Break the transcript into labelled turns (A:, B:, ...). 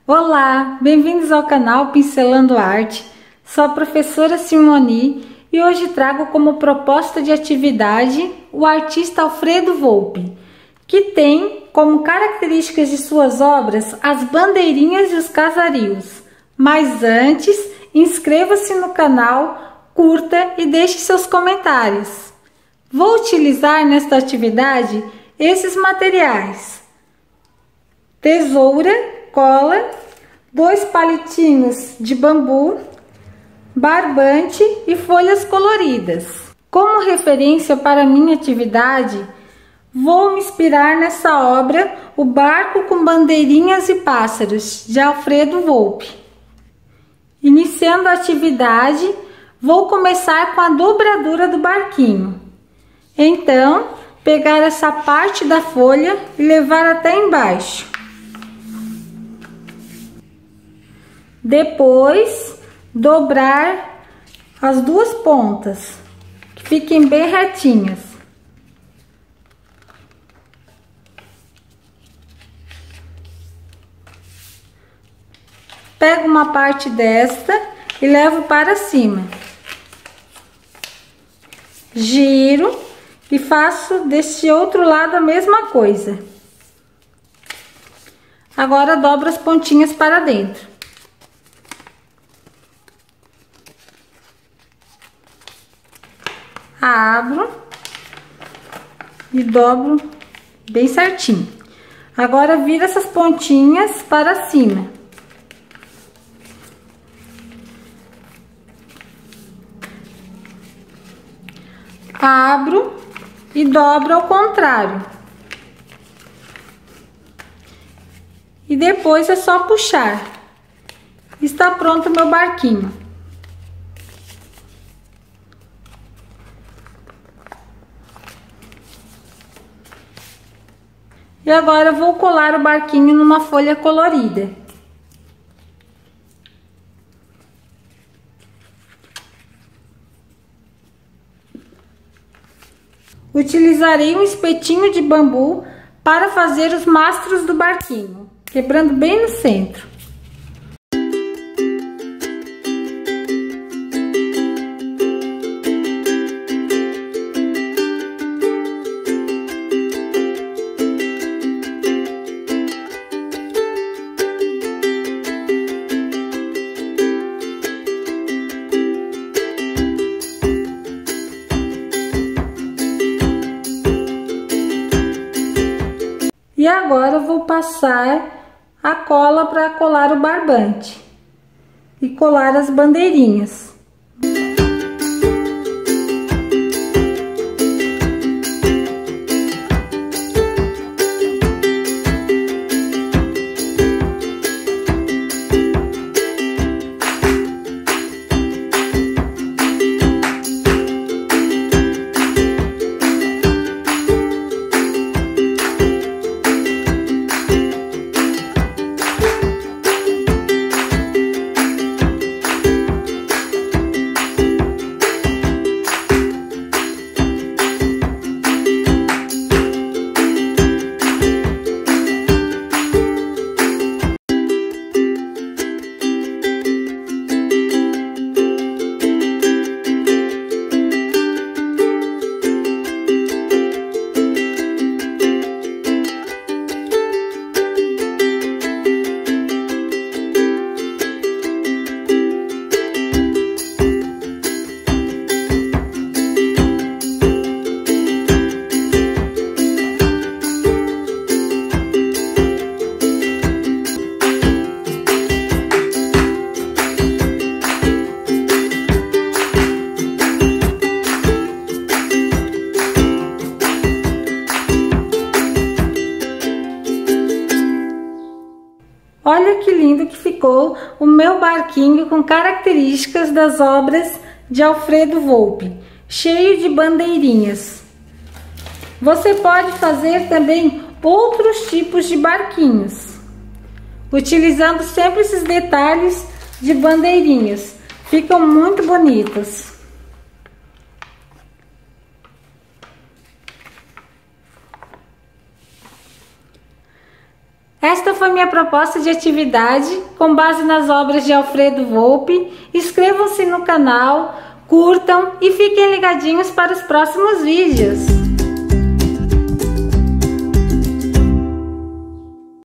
A: Olá, bem-vindos ao canal Pincelando Arte. Sou a professora Simoni e hoje trago como proposta de atividade o artista Alfredo Volpi, que tem como características de suas obras as bandeirinhas e os casarios. Mas antes, inscreva-se no canal, curta e deixe seus comentários. Vou utilizar nesta atividade esses materiais: tesoura, cola, 2 palitinhos de bambu, barbante e folhas coloridas. Como referência para minha atividade, vou me inspirar nessa obra O Barco com Bandeirinhas e Pássaros, de Alfredo Volpi. Iniciando a atividade, vou começar com a dobradura do barquinho. Então, pegar essa parte da folha e levar até embaixo. Depois, dobrar as duas pontas, que fiquem bem retinhas. Pego uma parte desta e levo para cima. Giro e faço deste outro lado a mesma coisa. Agora dobro as pontinhas para dentro. Abro e dobro bem certinho. Agora vira essas pontinhas para cima. Abro e dobro ao contrário. E depois é só puxar. Está pronto o meu barquinho. E agora eu vou colar o barquinho numa folha colorida. Utilizarei um espetinho de bambu para fazer os mastros do barquinho, quebrando bem no centro. E agora eu vou passar a cola para colar o barbante e colar as bandeirinhas. Olha que lindo que ficou o meu barquinho com características das obras de Alfredo Volpi, cheio de bandeirinhas. Você pode fazer também outros tipos de barquinhos, utilizando sempre esses detalhes de bandeirinhas. Ficam muito bonitos. Esta foi minha proposta de atividade com base nas obras de Alfredo Volpi. Inscrevam-se no canal, curtam e fiquem ligadinhos para os próximos vídeos.